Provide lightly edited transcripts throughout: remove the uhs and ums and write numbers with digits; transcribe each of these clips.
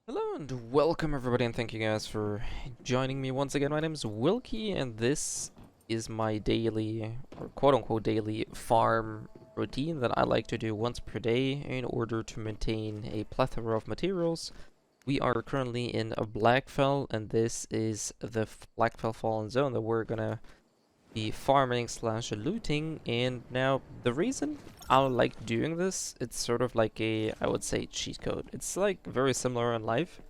Hello and welcome everybody, and thank you guys for joining me once again. My name is Wilky and this is my daily, or quote-unquote daily, farm routine that I like to do once per day in order to maintain a plethora of materials. We are currently in a Blackfell, and this is the Blackfell Fallen Zone that we're gonna be farming slash looting. And now the reason I like doing this, it's sort of like a, I would say, cheat code. It's like very similar in life.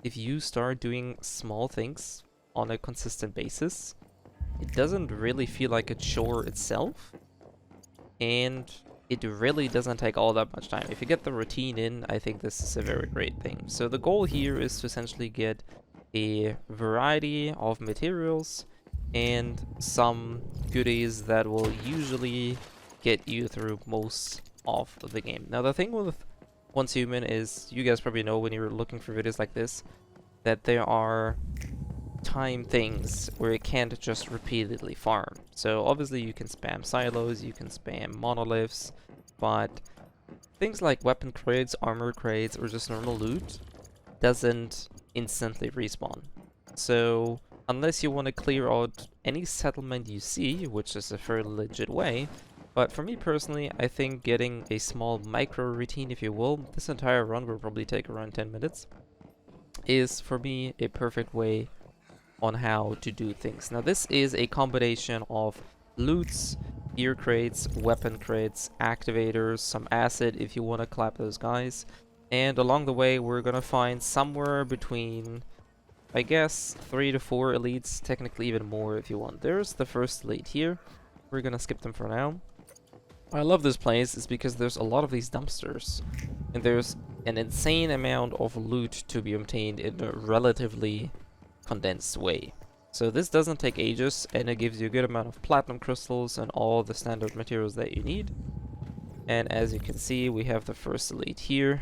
If you start doing small things on a consistent basis, it doesn't really feel like a chore itself, and it really doesn't take all that much time. If you get the routine in, I think this is a very great thing. So the goal here is to essentially get a variety of materials and some goodies that will usually get you through most of the game. Now the thing with Once Human is, you guys probably know when you're looking for videos like this, that there are time things where you can't just repeatedly farm. So obviously you can spam silos, you can spam monoliths, but things like weapon crates, armor crates, or just normal loot doesn't instantly respawn. So unless you want to clear out any settlement you see, which is a fairly legit way, but for me personally, I think getting a small micro routine, if you will, this entire run will probably take around 10 minutes, is for me a perfect way on how to do things. Now this is a combination of loots, gear crates, weapon crates, activators, some acid if you want to clap those guys, and along the way we're gonna find somewhere between, I guess, 3 to 4 elites, technically even more if you want. There's the first elite here. We're gonna skip them for now. I love this place is because there's a lot of these dumpsters, and there's an insane amount of loot to be obtained in a relatively condensed way. So this doesn't take ages, and it gives you a good amount of platinum crystals and all the standard materials that you need. And as you can see, we have the first elite here.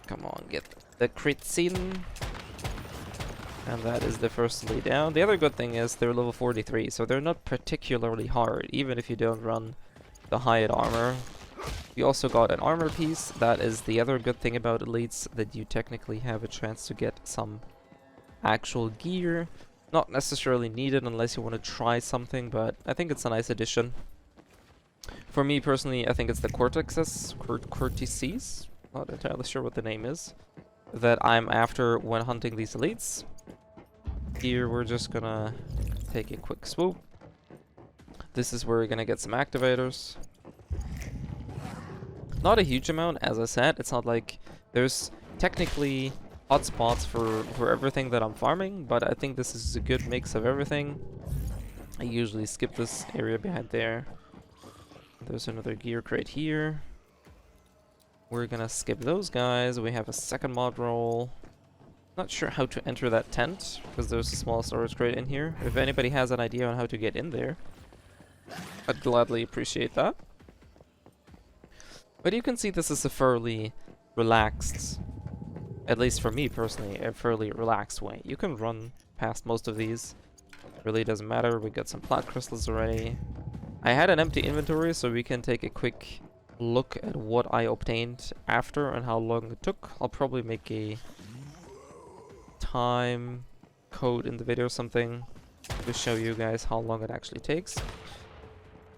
Come on, get the crits in. And that is the first elite down. The other good thing is they're level 43, so they're not particularly hard, even if you don't run the high-end armor. You also got an armor piece. That is the other good thing about elites, that you technically have a chance to get some actual gear. Not necessarily needed unless you want to try something, but I think it's a nice addition. For me personally, I think it's the Cortexes, Cortexes, not entirely sure what the name is, that I'm after when hunting these elites. Here we're just gonna take a quick swoop. This is where we're gonna get some activators. Not a huge amount, as I said. It's not like there's technically hotspots for everything that I'm farming, but I think this is a good mix of everything. I usually skip this area behind there. There's another gear crate here. We're gonna skip those guys. We have a second mod roll. Not sure how to enter that tent, because there's a small storage crate in here. If anybody has an idea on how to get in there, I'd gladly appreciate that. But you can see this is a fairly relaxed, at least for me personally, a fairly relaxed way. You can run past most of these. Really doesn't matter. We got some plant crystals already. I had an empty inventory, so we can take a quick look at what I obtained after and how long it took. I'll probably make a time code in the video or something to show you guys how long it actually takes.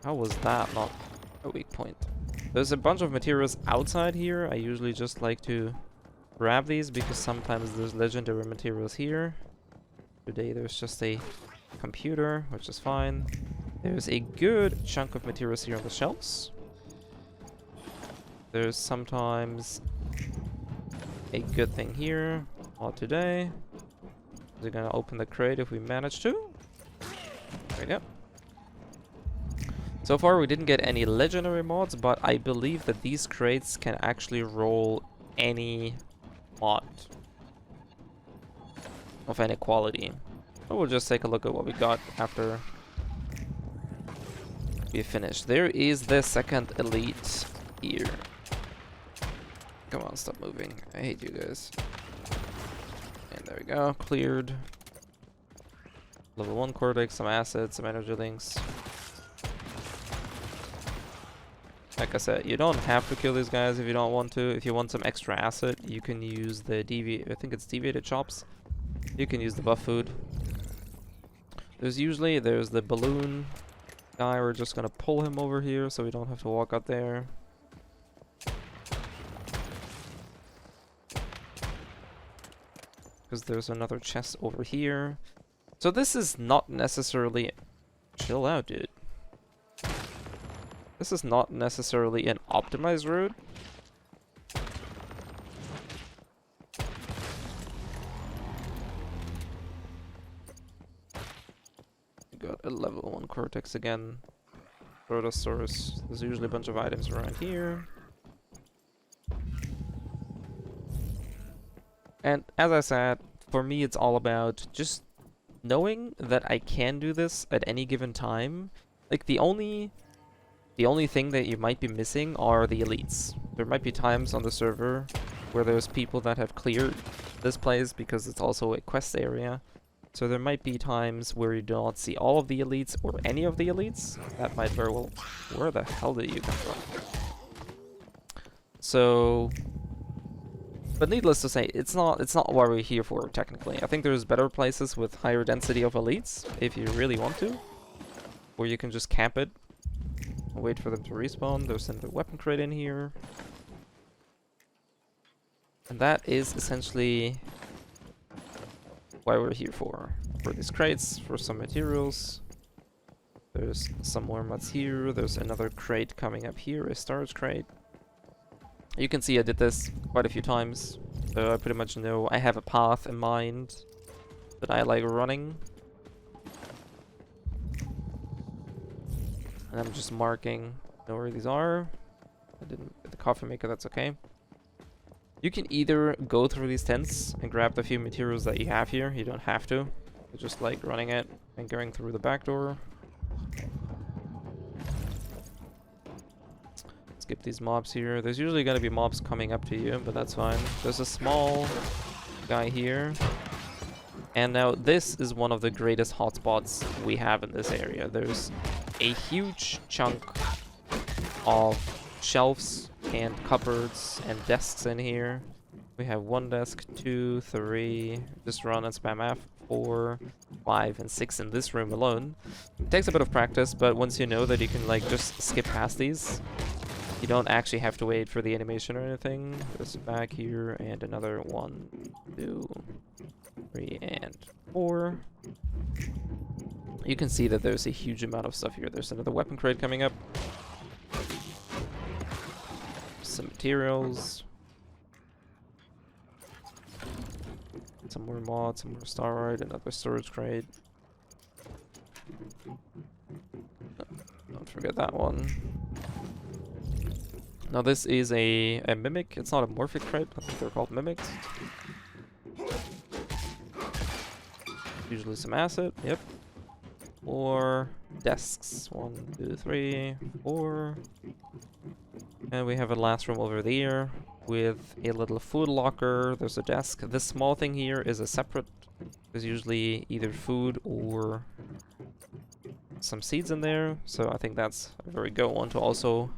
How was that not a weak point? There's a bunch of materials outside here. I usually just like to grab these because sometimes there's legendary materials here. Today there's just a computer, which is fine. There's a good chunk of materials here on the shelves. There's sometimes a good thing here. Not today. We're gonna open the crate if we manage to. There we go. So far we didn't get any legendary mods, but I believe that these crates can actually roll any mod of any quality. But we'll just take a look at what we got after we finish. There is the second elite here. Come on, stop moving. I hate you guys. And there we go, cleared. Level 1 Cortex, some acid, some energy links. Like I said, you don't have to kill these guys if you don't want to. If you want some extra acid, you can use the I think it's deviated chops. You can use the buff food. There's the balloon guy. We're just gonna pull him over here so we don't have to walk out there. Because there's another chest over here. So this is not necessarily... Chill out, dude. This is not necessarily an optimized route. Got a level 1 Cortex again. Protosaurus. There's usually a bunch of items around here. And as I said, for me it's all about just knowing that I can do this at any given time. Like the only thing that you might be missing are the elites. There might be times on the server where there's people that have cleared this place because it's also a quest area. So there might be times where you do not see all of the elites or any of the elites. That might very well... Where the hell did you come from? So... But needless to say, it's not what we're here for, technically. I think there's better places with higher density of elites, if you really want to. Where you can just camp it. Wait for them to respawn. There's another weapon crate in here. And that is essentially why we're here for. For these crates, for some materials. There's some more mats here. There's another crate coming up here, a storage crate. You can see I did this quite a few times. So I pretty much know I have a path in mind that I like running. And I'm just marking, know where these are. I didn't get the coffee maker, that's okay. You can either go through these tents and grab the few materials that you have here. You don't have to. You just like running it and going through the back door. Skip these mobs here. There's usually going to be mobs coming up to you, but that's fine. There's a small guy here. And now this is one of the greatest hotspots we have in this area. There's a huge chunk of shelves and cupboards and desks in here. We have 1 desk, 2, 3, just run and spam F, 4, 5, and 6 in this room alone. It takes a bit of practice, but once you know that you can like just skip past these, you don't actually have to wait for the animation or anything. There's a bag here and another 1, 2, 3, and 4. You can see that there's a huge amount of stuff here. There's another weapon crate coming up. Some materials. Some more mods, some more starlight, another storage crate. Don't forget that one. Now this is a mimic. It's not a morphic crate. I think they're called mimics. Usually some acid. Yep. 4 desks. 1, 2, 3, 4. And we have a last room over there with a little food locker. There's a desk. This small thing here is a separate. There's usually either food or some seeds in there. So I think that's a very good one to also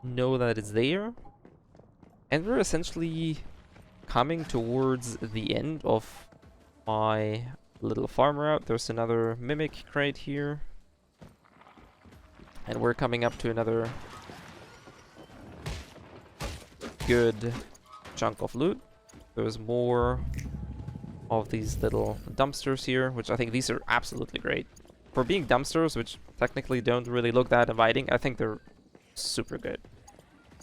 know that it's there. And we're essentially coming towards the end of my little farm route. There's another mimic crate here. And we're coming up to another good chunk of loot. There's more of these little dumpsters here, which I think these are absolutely great. For being dumpsters, which technically don't really look that inviting, I think they're super good.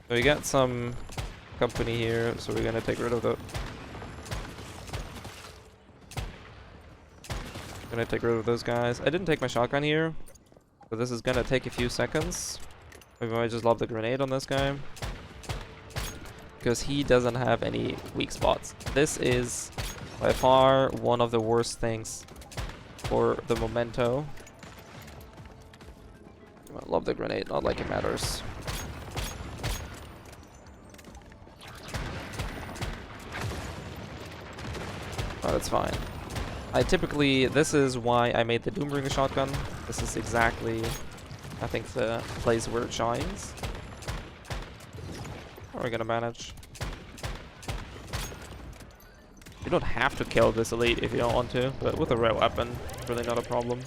So we got some company here, so we're gonna take rid of the... Gonna take rid of those guys. I didn't take my shotgun here, so this is gonna take a few seconds. Maybe I just lob the grenade on this guy, because he doesn't have any weak spots. This is by far one of the worst things for the Memento. I love the grenade, not like it matters. Oh, that's fine. This is why I made the Doombringer shotgun. This is exactly, I think, the place where it shines. we're gonna manage. You don't have to kill this elite if you don't want to, but with a rare weapon, really not a problem.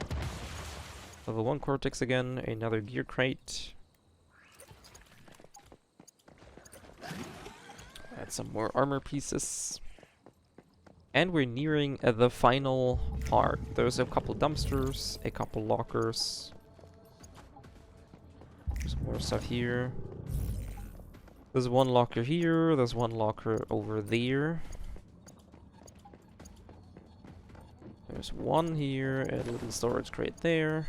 Level 1 Cortex again, another gear crate. Add some more armor pieces. And we're nearing the final part. There's a couple dumpsters, a couple lockers. There's more stuff here. There's one locker here, there's one locker over there. There's one here, a little storage crate there.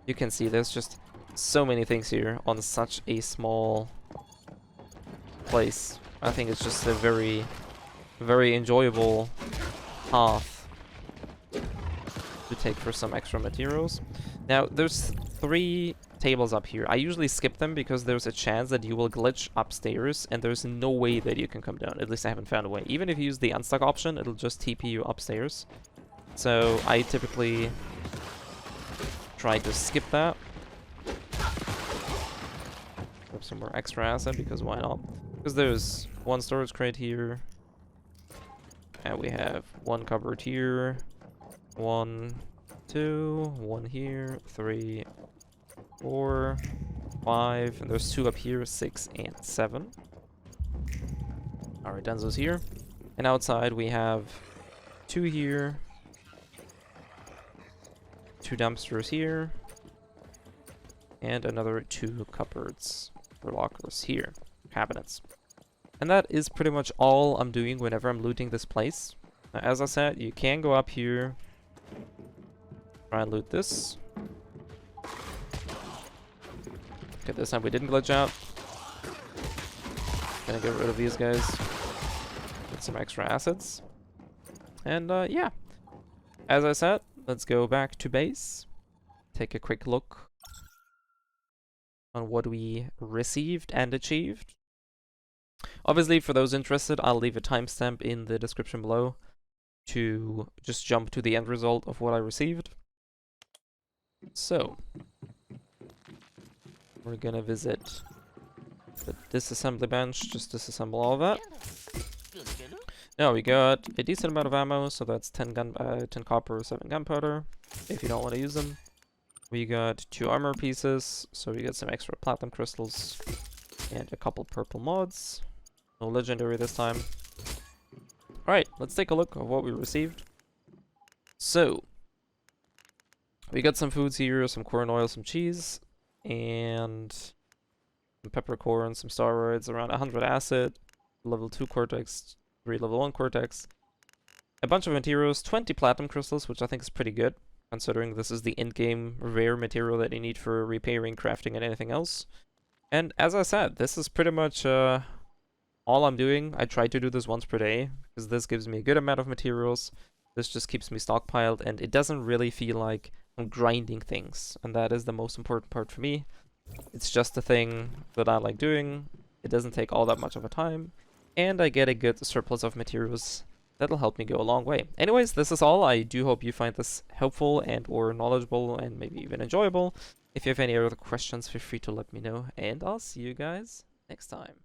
You can see there's just so many things here on such a small place. I think it's just a very, very enjoyable path to take for some extra materials. Now, there's 3 tables up here. I usually skip them because there's a chance that you will glitch upstairs and there's no way that you can come down. At least I haven't found a way. Even if you use the unstuck option, it'll just TP you upstairs. So I typically try to skip that. Grab some more extra acid because why not? Because there's one storage crate here. And we have one cupboard here. 1, 2, 1 here, 3, 4, 5, and there's 2 up here, 6 and 7. Alright, Denzo's here. And outside we have 2 here, 2 dumpsters here, and another 2 cupboards or lockers here, cabinets. And that is pretty much all I'm doing whenever I'm looting this place. Now, as I said, you can go up here, try and loot this. Okay, this time we didn't glitch out. Gonna get rid of these guys. Get some extra acids. And yeah. As I said, let's go back to base. Take a quick look on what we received and achieved. Obviously, for those interested, I'll leave a timestamp in the description below to just jump to the end result of what I received. So, we're gonna visit the disassembly bench, just disassemble all of that. Now we got a decent amount of ammo, so that's 10 copper, 7 gunpowder, if you don't want to use them. We got 2 armor pieces, so we got some extra platinum crystals, and a couple purple mods. No legendary this time. Alright, let's take a look at what we received. So, we got some foods here, some corn oil, some cheese, and some peppercorn, some steroids, around 100 acid, level 2 cortex, 3 level 1 cortex, a bunch of materials, 20 platinum crystals, which I think is pretty good, considering this is the in-game rare material that you need for repairing, crafting, and anything else. And as I said, this is pretty much all I'm doing. I try to do this once per day, because this gives me a good amount of materials. This just keeps me stockpiled, and it doesn't really feel like I'm grinding things, and that is the most important part for me. It's just a thing that I like doing. It doesn't take all that much of a time, and I get a good surplus of materials that'll help me go a long way. Anyways, this is all. I do hope you find this helpful and or knowledgeable and maybe even enjoyable. If you have any other questions, feel free to let me know, and I'll see you guys next time.